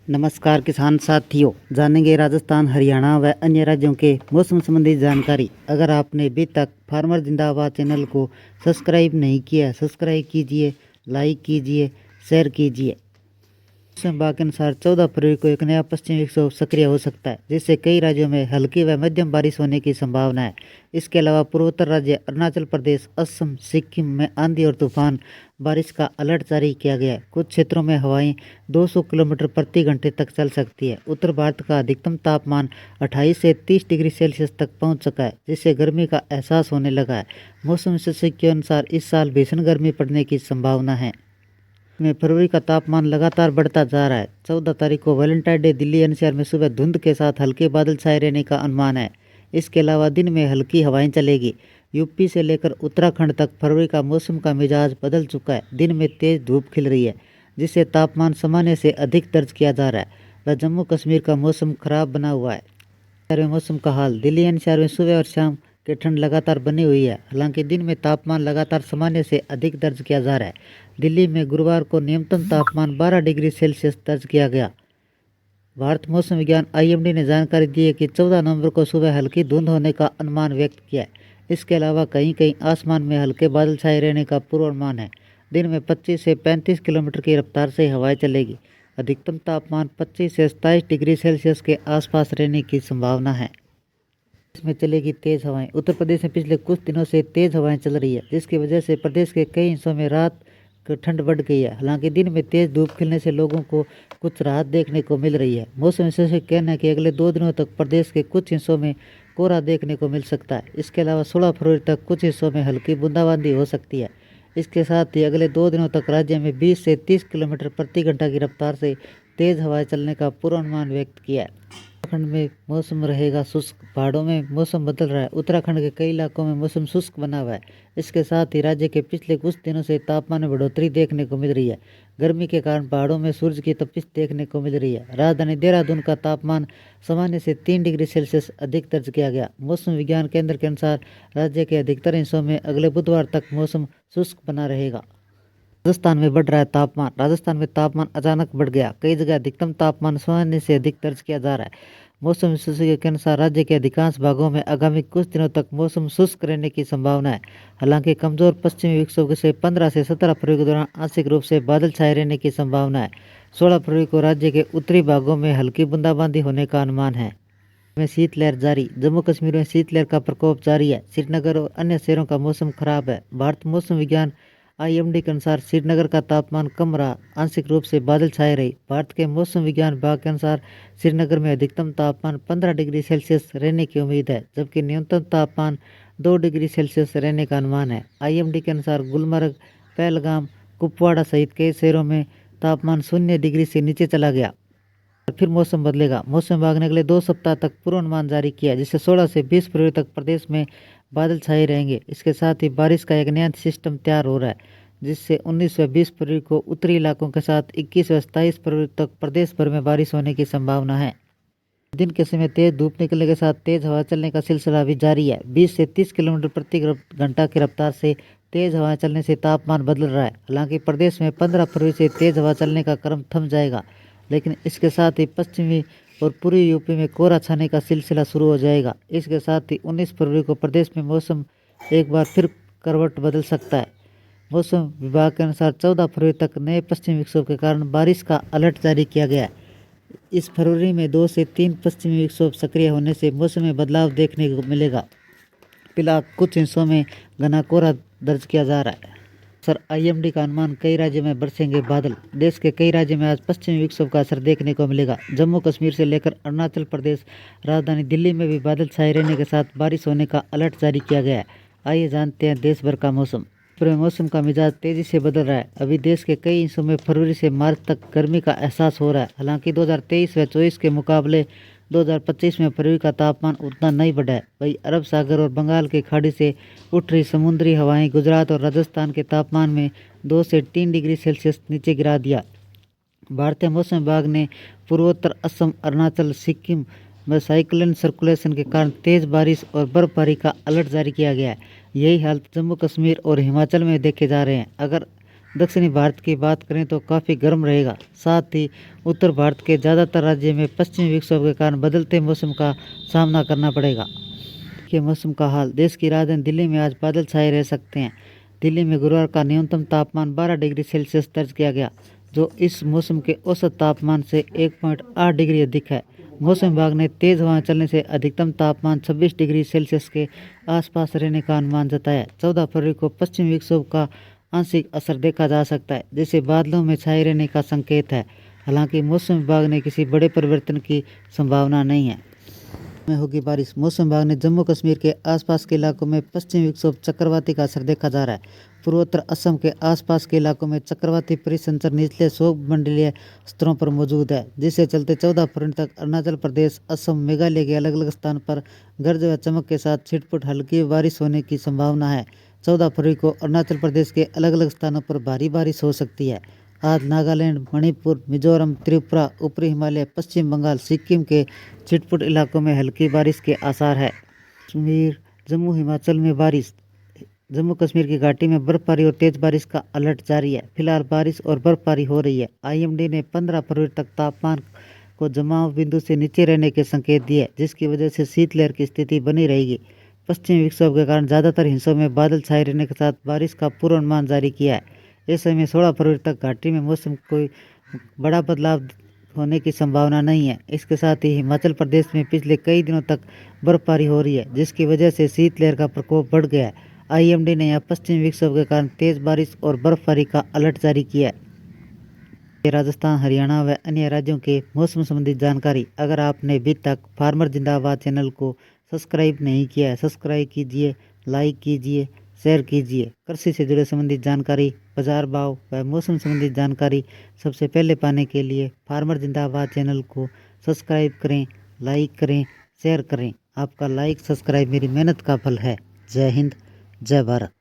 नमस्कार किसान साथियों, जानेंगे राजस्थान, हरियाणा व अन्य राज्यों के मौसम संबंधी जानकारी। अगर आपने अभी तक फार्मर जिंदाबाद चैनल को सब्सक्राइब नहीं किया, सब्सक्राइब कीजिए, लाइक कीजिए, शेयर कीजिए। मौसम विभाग के अनुसार 14 फरवरी को एक नया पश्चिमी विक्षोभ सक्रिय हो सकता है, जिससे कई राज्यों में हल्की व मध्यम बारिश होने की संभावना है। इसके अलावा पूर्वोत्तर राज्य अरुणाचल प्रदेश, असम, सिक्किम में आंधी और तूफान बारिश का अलर्ट जारी किया गया है। कुछ क्षेत्रों में हवाएं 200 किलोमीटर प्रति घंटे तक चल सकती है। उत्तर भारत का अधिकतम तापमान 28 से 30 डिग्री सेल्सियस तक पहुंच चुका है, जिससे गर्मी का एहसास होने लगा है। मौसम विशेषज्ञ के अनुसार इस साल भीषण गर्मी पड़ने की संभावना है। में फरवरी का तापमान लगातार बढ़ता जा रहा है। 14 तारीख को वैलेंटाइन डे दिल्ली एनसीआर में सुबह धुंध के साथ हल्के बादल छाए रहने का अनुमान है। इसके अलावा दिन में हल्की हवाएं चलेगी। यूपी से लेकर उत्तराखंड तक फरवरी का मौसम का मिजाज बदल चुका है। दिन में तेज धूप खिल रही है, जिससे तापमान सामान्य से अधिक दर्ज किया जा रहा है। वह जम्मू कश्मीर का मौसम खराब बना हुआ है। मौसम का हाल दिल्ली एनसीआर में सुबह और शाम की ठंड लगातार बनी हुई है। हालांकि दिन में तापमान लगातार सामान्य से अधिक दर्ज किया जा रहा है। दिल्ली में गुरुवार को न्यूनतम तापमान 12 डिग्री सेल्सियस दर्ज किया गया। भारत मौसम विज्ञान आईएमडी ने जानकारी दी है कि 14 नवंबर को सुबह हल्की धुंध होने का अनुमान व्यक्त किया है। इसके अलावा कहीं कहीं आसमान में हल्के बादल छाए रहने का पूर्वानुमान है। दिन में 25 से 35 किलोमीटर की रफ्तार से हवाएं चलेगी। अधिकतम तापमान 25 से 27 डिग्री सेल्सियस के आसपास रहने की संभावना है। इसमें चलेगी तेज हवाएं। उत्तर प्रदेश में पिछले कुछ दिनों से तेज हवाएं चल रही है, जिसकी वजह से प्रदेश के कई हिस्सों में रात को ठंड बढ़ गई है। हालांकि दिन में तेज धूप खिलने से लोगों को कुछ राहत देखने को मिल रही है। मौसम विशेषज्ञ का कहना है कि अगले 2 दिनों तक प्रदेश के कुछ हिस्सों में कोहरा देखने को मिल सकता है। इसके अलावा 16 फरवरी तक कुछ हिस्सों में हल्की बूंदाबांदी हो सकती है। इसके साथ ही अगले 2 दिनों तक राज्य में 20 से 30 किलोमीटर प्रति घंटा की रफ्तार से तेज हवाएं चलने का पूर्वानुमान व्यक्त किया है। उत्तराखंड में मौसम रहेगा शुष्क। पहाड़ों में मौसम बदल रहा है। उत्तराखंड के कई इलाकों में मौसम शुष्क बना हुआ है। इसके साथ ही राज्य के पिछले कुछ दिनों से तापमान में बढ़ोतरी देखने को मिल रही है। गर्मी के कारण पहाड़ों में सूरज की तपिश देखने को मिल रही है। राजधानी देहरादून का तापमान सामान्य से 3 डिग्री सेल्सियस अधिक दर्ज किया गया। मौसम विज्ञान केंद्र के अनुसार राज्य के अधिकतर हिस्सों में अगले बुधवार तक मौसम शुष्क बना रहेगा। राजस्थान में बढ़ रहा है तापमान। राजस्थान में तापमान अचानक बढ़ गया। कई जगह अधिकतम तापमान सामान्य से अधिक दर्ज किया जा रहा है। मौसम विशेषज्ञ के अनुसार राज्य के अधिकांश भागों में आगामी कुछ दिनों तक मौसम शुष्क रहने की संभावना है। हालांकि कमजोर पश्चिमी विक्षोभ से 15 से 17 फरवरी के दौरान आंशिक रूप से बादल छाए रहने की संभावना है। 16 फरवरी को राज्य के उत्तरी भागों में हल्की बूंदाबांदी होने का अनुमान है। में शीतलहर जारी। जम्मू कश्मीर में शीतलहर का प्रकोप जारी है। श्रीनगर और अन्य शहरों का मौसम खराब है। भारत मौसम विज्ञान आईएमडी के अनुसार श्रीनगर का तापमान कम रहा, आंशिक रूप से बादल छाए रहे। भारत के मौसम विज्ञान विभाग के अनुसार श्रीनगर में अधिकतम तापमान 15 डिग्री सेल्सियस रहने की उम्मीद है, जबकि न्यूनतम तापमान 2 डिग्री सेल्सियस रहने का अनुमान है। आईएमडी के अनुसार गुलमर्ग, पहलगाम, कुपवाड़ा सहित कई शहरों में तापमान 0 डिग्री से नीचे चला गया। फिर मौसम बदलेगा। मौसम विभाग ने अगले 2 सप्ताह तक पूर्वानुमान जारी किया, जिससे 16 से 20 फरवरी तक प्रदेश में बादल छाए रहेंगे। इसके साथ ही बारिश का एक नया सिस्टम तैयार हो रहा है, जिससे 19 व 20 फरवरी को उत्तरी इलाकों के साथ 21 व 27 फरवरी तक प्रदेश भर में बारिश होने की संभावना है। दिन के समय तेज धूप निकलने के साथ तेज हवा चलने का सिलसिला भी जारी है। 20 से 30 किलोमीटर प्रति घंटा की रफ्तार से तेज हवा चलने से तापमान बदल रहा है। हालांकि प्रदेश में 15 फरवरी से तेज हवा चलने का क्रम थम जाएगा, लेकिन इसके साथ ही पश्चिमी और पूर्वी यूपी में कोहरा छाने का सिलसिला शुरू हो जाएगा। इसके साथ ही 19 फरवरी को प्रदेश में मौसम एक बार फिर करवट बदल सकता है। मौसम विभाग के अनुसार 14 फरवरी तक नए पश्चिमी विक्षोभ के कारण बारिश का अलर्ट जारी किया गया है। इस फरवरी में 2 से 3 पश्चिमी विक्षोभ सक्रिय होने से मौसम में बदलाव देखने को मिलेगा। फिलहाल कुछ हिस्सों में घना कोहरा दर्ज किया जा रहा है। सर आईएमडी का अनुमान कई राज्यों में बरसेंगे बादल। देश के कई राज्यों में आज पश्चिमी विक्षोभ का असर देखने को मिलेगा। जम्मू कश्मीर से लेकर अरुणाचल प्रदेश, राजधानी दिल्ली में भी बादल छाए रहने के साथ बारिश होने का अलर्ट जारी किया गया है। आइए जानते हैं देश भर का मौसम। पूरे मौसम का मिजाज तेजी से बदल रहा है। अभी देश के कई हिस्सों में फरवरी से मार्च तक गर्मी का एहसास हो रहा है। हालांकि 2023 व 24 के मुकाबले 2025 में फरवरी का तापमान उतना नहीं बढ़ा है। वहीं अरब सागर और बंगाल की खाड़ी से उठ रही समुद्री हवाएं गुजरात और राजस्थान के तापमान में 2 से 3 डिग्री सेल्सियस नीचे गिरा दिया। भारतीय मौसम विभाग ने पूर्वोत्तर असम, अरुणाचल, सिक्किम में साइक्लोन सर्कुलेशन के कारण तेज बारिश और बर्फबारी का अलर्ट जारी किया गया है। यही हालत जम्मू कश्मीर और हिमाचल में देखे जा रहे हैं। अगर दक्षिणी भारत की बात करें तो काफ़ी गर्म रहेगा। साथ ही उत्तर भारत के ज़्यादातर राज्य में पश्चिमी विक्षोभ के कारण बदलते मौसम का सामना करना पड़ेगा। के मौसम का हाल, देश की राजधानी दिल्ली में आज बादल छाए रह सकते हैं। दिल्ली में गुरुवार का न्यूनतम तापमान 12 डिग्री सेल्सियस दर्ज किया गया, जो इस मौसम के औसत तापमान से 1.8 डिग्री अधिक है। मौसम विभाग ने तेज हवाएं चलने से अधिकतम तापमान 26 डिग्री सेल्सियस के आसपास रहने का अनुमान जताया। 14 फरवरी को पश्चिमी विक्षोभ का आंशिक असर देखा जा सकता है, जिसे बादलों में छाए रहने का संकेत है। हालांकि मौसम विभाग ने किसी बड़े परिवर्तन की संभावना नहीं है। में होगी बारिश। मौसम विभाग ने जम्मू कश्मीर के आसपास के इलाकों में पश्चिमी विक्षोभ चक्रवाती का असर देखा जा रहा है। पूर्वोत्तर असम के आसपास के इलाकों में चक्रवाती परिसंचर निचले 100 मंडलीय स्तरों पर मौजूद है, जिससे चलते 14 फरवरी तक अरुणाचल प्रदेश, असम, मेघालय के अलग अलग स्थान पर गरज व चमक के साथ छिटपुट हल्की बारिश होने की संभावना है। 14 फरवरी को अरुणाचल प्रदेश के अलग अलग स्थानों पर भारी बारिश हो सकती है। आज नागालैंड, मणिपुर, मिजोरम, त्रिपुरा, ऊपरी हिमालय, पश्चिम बंगाल, सिक्किम के छिटपुट इलाकों में हल्की बारिश के आसार है। कश्मीर, जम्मू, हिमाचल में बारिश। जम्मू कश्मीर की घाटी में बर्फबारी और तेज बारिश का अलर्ट जारी है। फिलहाल बारिश और बर्फबारी हो रही है। IMD ने 15 फरवरी तक तापमान को जमाव बिंदु से नीचे रहने के संकेत दिए, जिसकी वजह से शीतलहर की स्थिति बनी रहेगी। पश्चिमी विक्षोभ के कारण ज़्यादातर हिस्सों में बादल छाए रहने के साथ बारिश का पूर्वानुमान जारी किया है। ऐसे में 16 फरवरी तक घाटी में मौसम कोई बड़ा बदलाव होने की संभावना नहीं है। इसके साथ ही हिमाचल प्रदेश में पिछले कई दिनों तक बर्फबारी हो रही है, जिसकी वजह से शीतलहर का प्रकोप बढ़ गया है। IMD ने यहाँ पश्चिमी विक्षोभ के कारण तेज बारिश और बर्फबारी का अलर्ट जारी किया है। राजस्थान, हरियाणा व अन्य राज्यों के मौसम संबंधी जानकारी। अगर आपने अभी तक फार्मर जिंदाबाद चैनल को सब्सक्राइब नहीं किया है, सब्सक्राइब कीजिए, लाइक कीजिए, शेयर कीजिए। कृषि से जुड़े संबंधित जानकारी, बाजार भाव व मौसम संबंधी जानकारी सबसे पहले पाने के लिए फार्मर जिंदाबाद चैनल को सब्सक्राइब करें, लाइक करें, शेयर करें। आपका लाइक सब्सक्राइब मेरी मेहनत का फल है। जय हिंद, जय भारत।